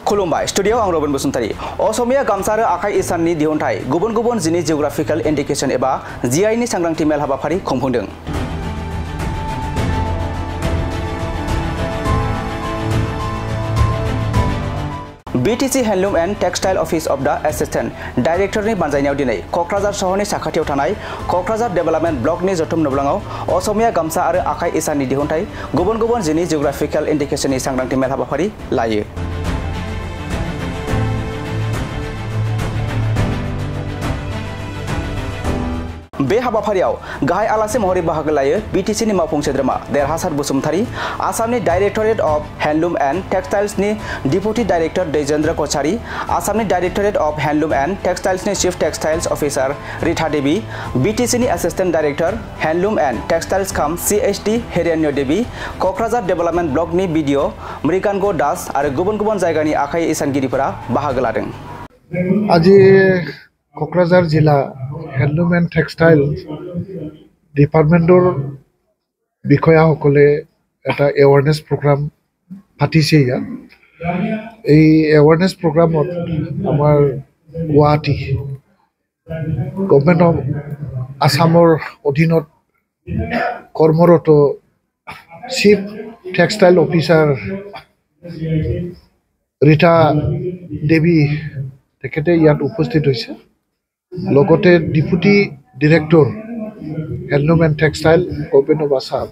खुलुमबाय स्टुडियो आं रबिन बसुमतारी असमिया गामसा आरो आखाइ इसाननि दिहुनथाय गुबुन गुबुन जिनिस जिअग्राफिकेल इन्डिकेशन एबा जीआई नि सांग्रांथि मेल हाबाफारि खुंफुंदों। BTC Handloom and Textile Office of the Assistant Director नि बानजायनायाव दिनै कक्राझार शहरनि साखाथियाव थानाय कक्राझार डेभेलपमेन्ट ब्लकनि जथुम नब्लाङाव असमिया गामसा आरो आखाइ इसाननि दिहुनथाय गुबुन गुबुन जिनिस जिअग्राफिकेल इन्डिकेशननि सांग्रांथि मेल हाबाफारि लायो। बे हाबाफारियाव गाहाय आलासि महरै बाहागो लायो BTC नि मावफुं सोद्रोमा देरहासार बसुमतारी, आसामनि डाइरेक्टरेट अफ हेन्डलुम एन्ड टेक्सटाइल्सनि डिपुटि डाइरेक्टर दैजेन्द्र कछारी, आसामनि डाइरेक्टरेट अफ हेन्डलुम एन्ड टेक्सटाइल्सनि chief textiles officer Ritha Devi, BTC नि assistant director handloom and textiles काम CHT हिरण्य देवी, कक्राझार डेभेलपमेन्ट ब्लकनि BDO मृगांग दास आरो गुबुन गुबुन जायगानि आखाइ इसानगिरिफोरा बाहागो लादों। আজি कक्राझार जिला हेन्डलुम एन्ड टेक्सटाइल डिपार्टमेन्टर বিষয়াসকলে এটা এৱাৰনেছ প্ৰগ্ৰাম পাতিছে। এই এৱাৰনেছ প্ৰগ্ৰামত আমাৰ গুৱাহাটী গভৰ্ণমেণ্ট অফ আসামৰ অধীনত কৰ্মৰত চিফ টেক্সটাইল অফিচাৰ ৰীতা দেৱী তেখেতে ইয়াত উপস্থিত হৈছে। লগতে deputy director handloom and textile government of Assam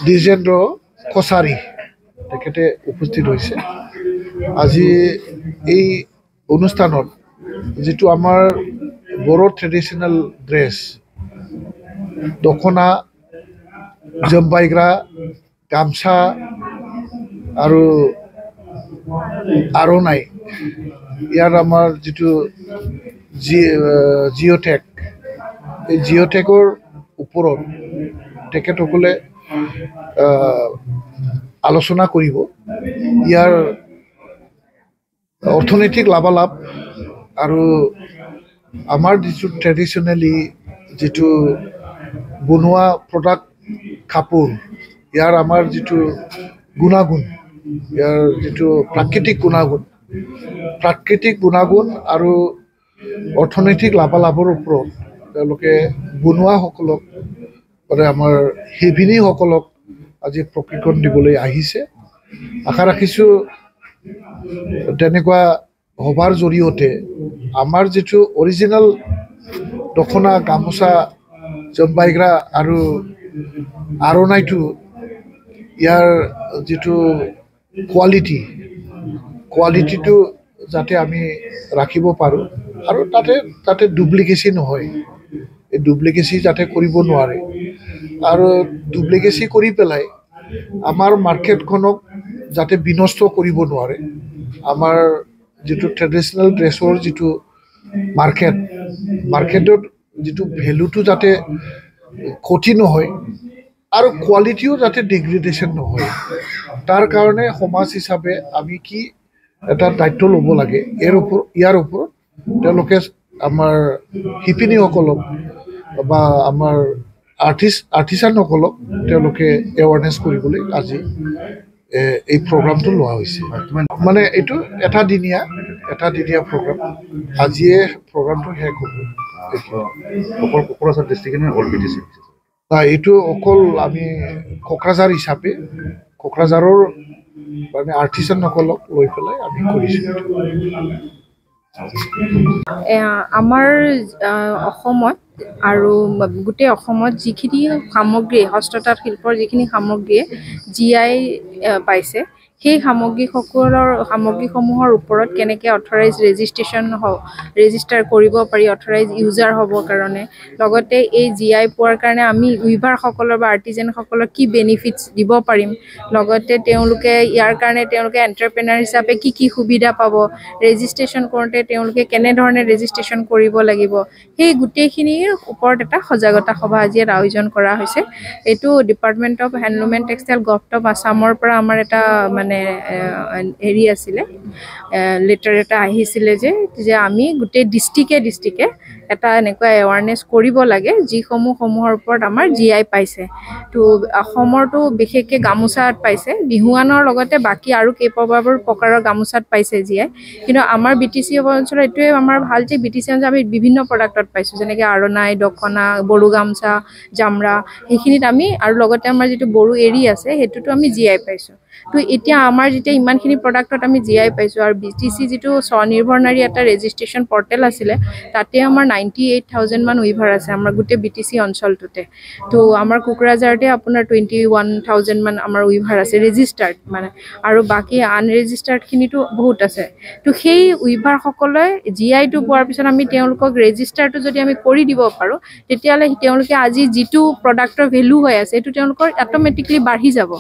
Dwijendra Kachari তেখেতে উপস্থিত হৈছে। আজি এই অনুষ্ঠানত যিটো আমাৰ বড়ো ট্ৰেডিশ্যনেল ড্ৰেছ দখনা, জম্বাইগ্ৰা, গামছা আৰু আৰণাই ইয়াৰ আমাৰ যিটো জিঅ'টেক এই জিঅ'টেকৰ ওপৰত তেখেতসকলে আলোচনা কৰিব। ইয়াৰ অৰ্থনৈতিক লাভালাভ আৰু আমাৰ যিটো ট্ৰেডিশ্যনেলি যিটো বনোৱা প্ৰডাক্ট কাপোৰ ইয়াৰ আমাৰ যিটো গুণাগুণ, ইয়াৰ যিটো প্ৰাকৃতিক গুণাগুণ আৰু অৰ্থনৈতিক লাভালাভৰ ওপৰত তেওঁলোকে বনোৱাসকলক মানে আমাৰ শিপিনীসকলক আজি প্ৰশিক্ষণ দিবলৈ আহিছে। আশা ৰাখিছোঁ তেনেকুৱা সভাৰ জৰিয়তে আমাৰ যিটো অৰিজিনেল দখনা, গামোচা, জম্বাইগ্ৰা আৰু আৰণাইটো ইয়াৰ যিটো কোৱালিটিটো যাতে আমি ৰাখিব পাৰোঁ আৰু তাতে ডুপ্লিকেচি নহয়, এই ডুপ্লিকেচি যাতে কৰিব নোৱাৰে আৰু ডুপ্লিকেচি কৰি পেলাই আমাৰ মাৰ্কেটখনক যাতে বিনষ্ট কৰিব নোৱাৰে। আমাৰ যিটো ট্ৰেডিশ্যনেল ড্ৰেছৰ যিটো মাৰ্কেটত যিটো ভেলুটো যাতে ক্ষতি নহয় আৰু কোৱালিটিও যাতে ডিগ্ৰেডেশ্যন নহয়, তাৰ কাৰণে সমাজ হিচাপে আমি কি এটা দায়িত্ব ল'ব লাগে। ইয়াৰ ওপৰত তেওঁলোকে আমাৰ শিপিনীসকলক বা আমাৰ আৰ্টিচানসকলক তেওঁলোকে এৱাৰনেছ কৰিবলৈ আজি এই প্ৰগ্ৰামটো লোৱা হৈছে। মানে এইটো এটা দিনীয়া প্ৰগ্ৰাম। আজিয়ে প্ৰগ্ৰামটো শেষ হ'ব। কোকৰাঝাৰ ডিষ্ট্ৰিক্ট এইটো অকল আমি কোকৰাঝাৰ হিচাপে কোকৰাঝাৰৰ মানে আৰ্টিচানসকলক লৈ পেলাই আমি কৰিছোঁ। আমাৰ অসমত আৰু গোটেই অসমত যিখিনি সামগ্ৰী হস্ততাঁত শিল্পৰ যিখিনি সামগ্ৰীয়ে GI পাইছে সেই সামগ্ৰীসমূহৰ ওপৰত কেনেকৈ অথৰাইজ ৰেজিষ্টাৰ কৰিব পাৰি, অথৰাইজ ইউজাৰ হ'বৰ কাৰণে, লগতে এই GI পোৱাৰ কাৰণে আমি উইভাৰসকলৰ বা আৰ্টিজেনসকলক কি বেনিফিটছ দিব পাৰিম, লগতে ইয়াৰ কাৰণে তেওঁলোকে এণ্টাৰপ্ৰেনাৰ হিচাপে কি সুবিধা পাব, ৰেজিষ্ট্ৰেশ্যন কৰোঁতে তেওঁলোকে কেনেধৰণে ৰেজিষ্ট্ৰেশ্যন কৰিব লাগিব, সেই গোটেইখিনিৰ ওপৰত এটা সজাগতা সভা আজি ইয়াত আয়োজন কৰা হৈছে। এইটো department of handloom and textile government of আসামৰ পৰা আমাৰ এটা মানে হেৰি আছিলে, লেটাৰ এটা আহিছিলে যে আমি গোটেই ডিষ্ট্ৰিক্টে এটা এনেকুৱা এৱাৰনেছ কৰিব লাগে যিসমূহৰ ওপৰত আমাৰ GI পাইছে তো অসমৰতো বিশেষকৈ গামোচাত পাইছে বিহুৱানৰ লগতে বাকী আৰু কেইবাবাৰ প্ৰকাৰৰ গামোচাত পাইছে GI কিন্তু আমাৰ BTC অঞ্চলত এইটোৱে আমাৰ ভাল যে BTC অঞ্চলত আমি বিভিন্ন প্ৰডাক্টত পাইছোঁ যেনেকৈ আৰণাই দখনা বড়ো গামোচা জামৰা সেইখিনিত আমি আৰু লগতে আমাৰ যিটো বড়ো এৰী আছে সেইটোতো আমি GI পাইছোঁ তো এতিয়া আমাৰ যেতিয়া ইমানখিনি প্ৰডাক্টত আমি GI পাইছোঁ আৰু BTC যিটো স্বনিৰ্ভৰ নাৰী এটা ৰেজিষ্ট্ৰেশ্যন পৰ্টেল আছিলে তাতে আমাৰ 98,000 মান উইভাৰ আছে আমাৰ গোটেই BTC অঞ্চলটোতে তো আমাৰ কোকৰাঝাৰতে আপোনাৰ 21,000 মান আমাৰ উইভাৰ আছে ৰেজিষ্টাৰ্ড মানে আৰু বাকী আনৰেজিষ্টাৰ্ডখিনিতো বহুত আছে তো সেই উইভাৰসকলে GIটো পোৱাৰ পিছত আমি তেওঁলোকক ৰেজিষ্টাৰটো যদি আমি কৰি দিব পাৰোঁ তেতিয়াহ'লে তেওঁলোকে আজি যিটো প্ৰডাক্টৰ ভেলু হৈ আছে এইটো তেওঁলোকৰ অট'মেটিকলি বাঢ়ি যাব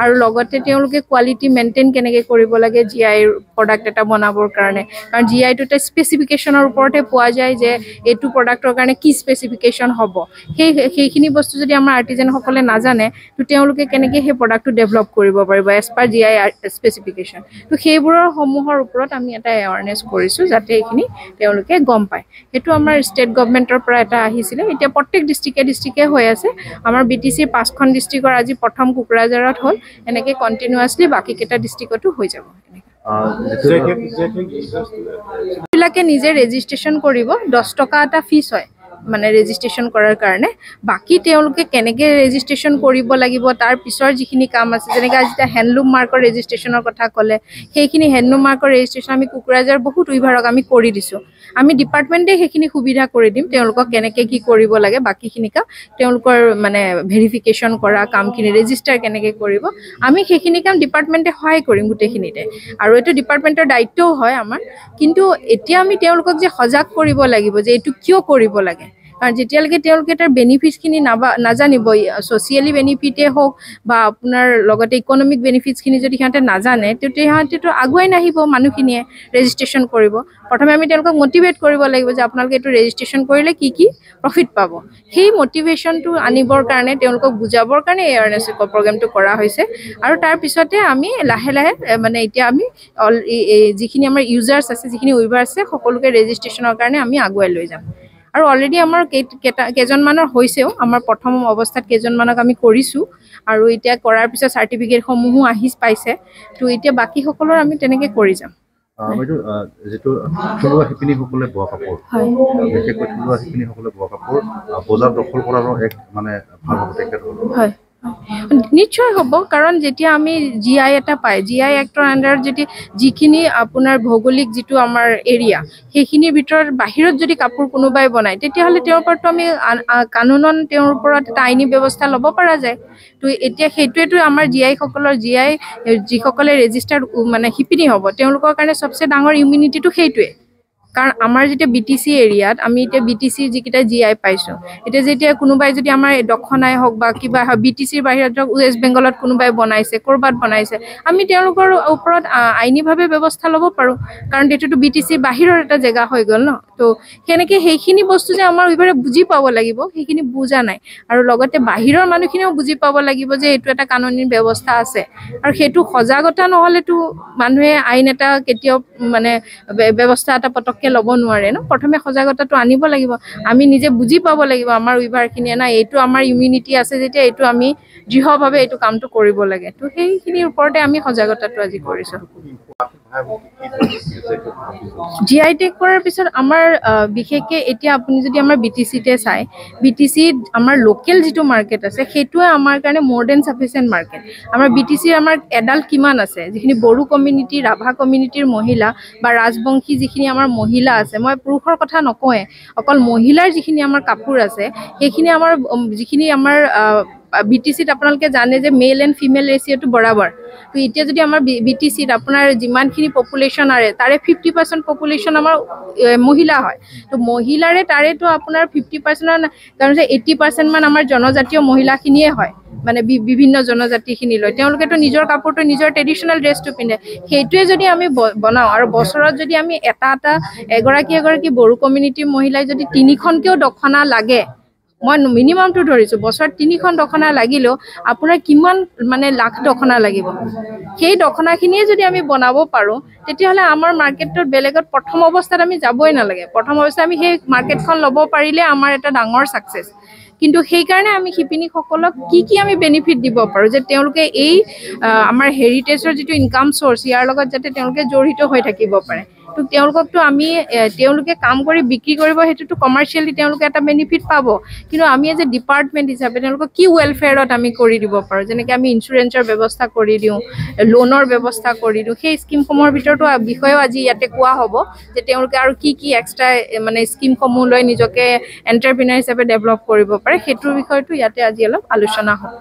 আৰু লগতে তেওঁলোকে কোৱালিটি মেইনটেইন কেনেকৈ কৰিব লাগে GI প্ৰডাক্ট এটা বনাবৰ কাৰণে কাৰণ GIটোতে স্পেচিফিকেশ্যনৰ ওপৰতে পোৱা যায় যে এইটো প্ৰডাক্টৰ কাৰণে কি স্পেচিফিকেশ্যন হ'ব সেইখিনি বস্তু যদি আমাৰ আৰ্টিজেনসকলে নাজানে তো তেওঁলোকে কেনেকৈ সেই প্ৰডাক্টটো ডেভেলপ কৰিব পাৰিব এজ পাৰ GI স্পেচিফিকেশ্যন তো সেইবোৰৰ সমূহৰ ওপৰত আমি এটা এৱাৰনেছ কৰিছোঁ যাতে এইখিনি তেওঁলোকে গম পায় সেইটো আমাৰ ষ্টেট গভৰ্ণমেণ্টৰ পৰা এটা আহিছিলে এতিয়া প্ৰত্যেক ডিষ্ট্ৰিক্টে হৈ আছে আমাৰ BTCৰ 5খন ডিষ্ট্ৰিক্টৰ আজি প্ৰথম কোকৰাঝাৰত হ'ল এনেকৈ কণ্টিনিউৱাছলি বাকীকেইটা ডিষ্ট্ৰিক্টতো হৈ যাব এইবিলাকে নিজে ৰেজিষ্ট্ৰেশ্যন কৰিব 10 টকা এটা ফিজ হয় মানে ৰেজিষ্ট্ৰেশ্যন কৰাৰ কাৰণে বাকী তেওঁলোকে কেনেকৈ ৰেজিষ্ট্ৰেশ্যন কৰিব লাগিব তাৰ পিছৰ যিখিনি কাম আছে যেনেকৈ আজি এতিয়া হেণ্ডলুম মাৰ্কৰ ৰেজিষ্ট্ৰেশ্যনৰ কথা ক'লে সেইখিনি হেণ্ডলুম মাৰ্কৰ ৰেজিষ্ট্ৰেশ্যন আমি কোকৰাঝাৰ বহুত উইভাৰক আমি কৰি দিছোঁ আমি ডিপাৰ্টমেণ্টে সেইখিনি সুবিধা কৰি দিম তেওঁলোকক কেনেকৈ কি কৰিব লাগে বাকীখিনি কাম তেওঁলোকৰ মানে ভেৰিফিকেশ্যন কৰা কামখিনি ৰেজিষ্টাৰ কেনেকৈ কৰিব আমি সেইখিনি কাম ডিপাৰ্টমেণ্টে সহায় কৰিম গোটেইখিনিতে আৰু এইটো ডিপাৰ্টমেণ্টৰ দায়িত্বও হয় আমাৰ কিন্তু এতিয়া আমি তেওঁলোকক যে সজাগ কৰিব লাগিব যে এইটো কিয় কৰিব লাগে কাৰণ যেতিয়ালৈকে তেওঁলোকে তাৰ বেনিফিটছখিনি নাজানিব ছ'চিয়েলি বেনিফিটেই হওক বা আপোনাৰ লগতে ইকনমিক বেনিফিটছখিনি যদি সিহঁতে নাজানে তেতিয়া সিহঁতেতো আগুৱাই নাহিব মানুহখিনিয়ে ৰেজিষ্ট্ৰেশ্যন কৰিব প্ৰথমে আমি তেওঁলোকক মটিভেট কৰিব লাগিব যে আপোনালোকে এইটো ৰেজিষ্ট্ৰেশ্যন কৰিলে কি কি প্ৰফিট পাব সেই মটিভেশ্যনটো আনিবৰ কাৰণে তেওঁলোকক বুজাবৰ কাৰণে এৱাৰনেছ প্ৰগ্ৰেমটো কৰা হৈছে আৰু তাৰপিছতে আমি লাহে লাহে মানে এতিয়া আমি যিখিনি আমাৰ ইউজাৰ্ছ আছে যিখিনি উইভাৰ আছে সকলোকে ৰেজিষ্ট্ৰেশ্যনৰ কাৰণে আমি আগুৱাই লৈ যাম আৰু অলৰেডি আমাৰ কেইজনমানৰ হৈছেও আমাৰ প্ৰথম অৱস্থাত কেইজনমানক আমি কৰিছোঁ আৰু এতিয়া কৰাৰ পিছত চাৰ্টিফিকেটসমূহো পাইছে তো এতিয়া বাকীসকলৰ আমি তেনেকৈ কৰি যাম যেটো থলুৱা শিপিনীসকলে বোৱা কাপোৰ বিশেষকৈ থলুৱা শিপিনীসকলে বোৱা কাপোৰ বজাৰ দখল কৰাৰো এক মানে ভাল হ'ব তেখেতসকলৰ হয় নিশ্চয় হ'ব কাৰণ যেতিয়া আমি GI এটা পাই GI এক্টৰ আণ্ডাৰত যদি যিখিনি আপোনাৰ ভৌগোলিক যিটো আমাৰ এৰিয়া সেইখিনিৰ ভিতৰত বাহিৰত যদি কাপোৰ কোনোবাই বনায় তেতিয়াহ'লে তেওঁৰ ওপৰতো আমি কানুনন তেওঁৰ ওপৰত এটা আইনী ব্যৱস্থা ল'ব পৰা যায় তো এতিয়া সেইটোৱেতো আমাৰ GI যিসকলে ৰেজিষ্টাৰ্ড মানে শিপিনী হ'ব তেওঁলোকৰ কাৰণে চবচে ডাঙৰ ইমিউনিটিটো সেইটোৱে কাৰণ আমাৰ যেতিয়া BTC এৰিয়াত আমি এতিয়া BTCৰ যিকেইটা GI পাইছোঁ এতিয়া যেতিয়া কোনোবাই যদি আমাৰ দখনাই হওক বা কিবা BTCৰ বাহিৰত ধৰক ৱেষ্ট বেংগলত কোনোবাই বনাইছে ক'ৰবাত বনাইছে আমি তেওঁলোকৰ ওপৰত আইনীভাৱে ব্যৱস্থা ল'ব পাৰোঁ কাৰণ এইটোতো BTCৰ বাহিৰৰ এটা জেগা হৈ গ'ল ন তো সেনেকৈ সেইখিনি বস্তু যে আমাৰ উইভাৰে বুজি পাব লাগিব সেইখিনি বুজা নাই আৰু লগতে বাহিৰৰ মানুহখিনিও বুজি পাব লাগিব যে এইটো এটা কানুনী ব্যৱস্থা আছে আৰু সেইটো সজাগতা নহ'লেতো মানুহে আইন এটা কেতিয়াও মানে ব্যৱস্থা এটা পটককৈ ল'ব নোৱাৰে ন প্ৰথমে সজাগতাটো আনিব লাগিব আমি নিজে বুজি পাব লাগিব আমাৰ উইভাৰখিনিয়ে না এইটো আমাৰ ইমিউনিটি আছে যেতিয়া এইটো আমি দৃঢ়ভাৱে এইটো কামটো কৰিব লাগে তো সেইখিনিৰ ওপৰতে আমি সজাগতাটো আজি কৰিছোঁ GI টেগ কৰাৰ পিছত আমাৰ বিশেষকৈ এতিয়া আপুনি যদি আমাৰ BTCতে চাই BTCত আমাৰ লোকেল যিটো মাৰ্কেট আছে সেইটোৱে আমাৰ কাৰণে মোৰ দেন চাফিচিয়েণ্ট মাৰ্কেট আমাৰ BTCৰ আমাৰ এডাল্ট কিমান আছে যিখিনি বড়ো কমিউনিটি ৰাভা কমিউনিটিৰ মহিলা বা ৰাজবংশী যিখিনি আমাৰ মহিলা আছে মই পুৰুষৰ কথা নকওঁৱে অকল মহিলাৰ যিখিনি আমাৰ কাপোৰ আছে সেইখিনি আমাৰ যিখিনি আমাৰ BTCত আপোনালোকে জানে যে মেল এণ্ড ফিমেল ৰেচিঅ'টো বৰাবৰ তো এতিয়া যদি আমাৰ BTCত আপোনাৰ যিমানখিনি পপুলেশ্যন আছে তাৰে 50% পপুলেশ্যন আমাৰ মহিলা হয় তো মহিলাৰে তাৰেতো আপোনাৰ 50% কাৰণ 80% মান আমাৰ জনজাতীয় মহিলাখিনিয়ে হয় মানে বিভিন্ন জনজাতিখিনি লৈ তেওঁলোকেতো নিজৰ কাপোৰটো নিজৰ ট্ৰেডিশ্যনেল ড্ৰেছটো পিন্ধে সেইটোৱে যদি আমি বনাওঁ আৰু বছৰত যদি আমি এগৰাকী বড়ো কমিউনিটিৰ মহিলাই যদি 3খনকেও দখনা লাগে মই মিনিমামটো ধৰিছোঁ বছৰত 3খন দখনা লাগিলেও আপোনাৰ কিমান মানে লাখ দখনা লাগিব সেই দখনাখিনিয়ে যদি আমি বনাব পাৰোঁ তেতিয়াহ'লে আমাৰ মাৰ্কেটত বেলেগত প্ৰথম অৱস্থাত আমি যাবই নালাগে প্ৰথম অৱস্থাত আমি সেই মাৰ্কেটখন ল'ব পাৰিলে আমাৰ এটা ডাঙৰ ছাকচেছ কিন্তু সেইকাৰণে আমি শিপিনীসকলক কি আমি বেনিফিট দিব পাৰোঁ যে তেওঁলোকে এই আমাৰ হেৰিটেজৰ যিটো ইনকাম চ'ৰ্চ ইয়াৰ লগত যাতে তেওঁলোকে জড়িত হৈ থাকিব পাৰে তো তেওঁলোককতো আমি তেওঁলোকে কাম কৰি বিক্ৰী কৰিব সেইটোতো কমাৰ্চিয়েলি তেওঁলোকে এটা বেনিফিট পাব কিন্তু আমি এজ এ ডিপাৰ্টমেণ্ট হিচাপে তেওঁলোকক কি ৱেলফেয়াৰত আমি কৰি দিব পাৰোঁ যেনেকৈ আমি ইঞ্চুৰেঞ্চৰ ব্যৱস্থা কৰি দিওঁ লোনৰ ব্যৱস্থা কৰি দিওঁ সেই স্কিমসমূহৰ ভিতৰতো বিষয়েও আজি ইয়াতে কোৱা হ'ব যে তেওঁলোকে আৰু কি এক্সট্ৰা মানে স্কিমসমূহ লৈ নিজকে এণ্টাৰপ্ৰিনাৰ হিচাপে ডেভেলপ কৰিব পাৰে সেইটোৰ বিষয়টো ইয়াতে আজি অলপ আলোচনা হ'ব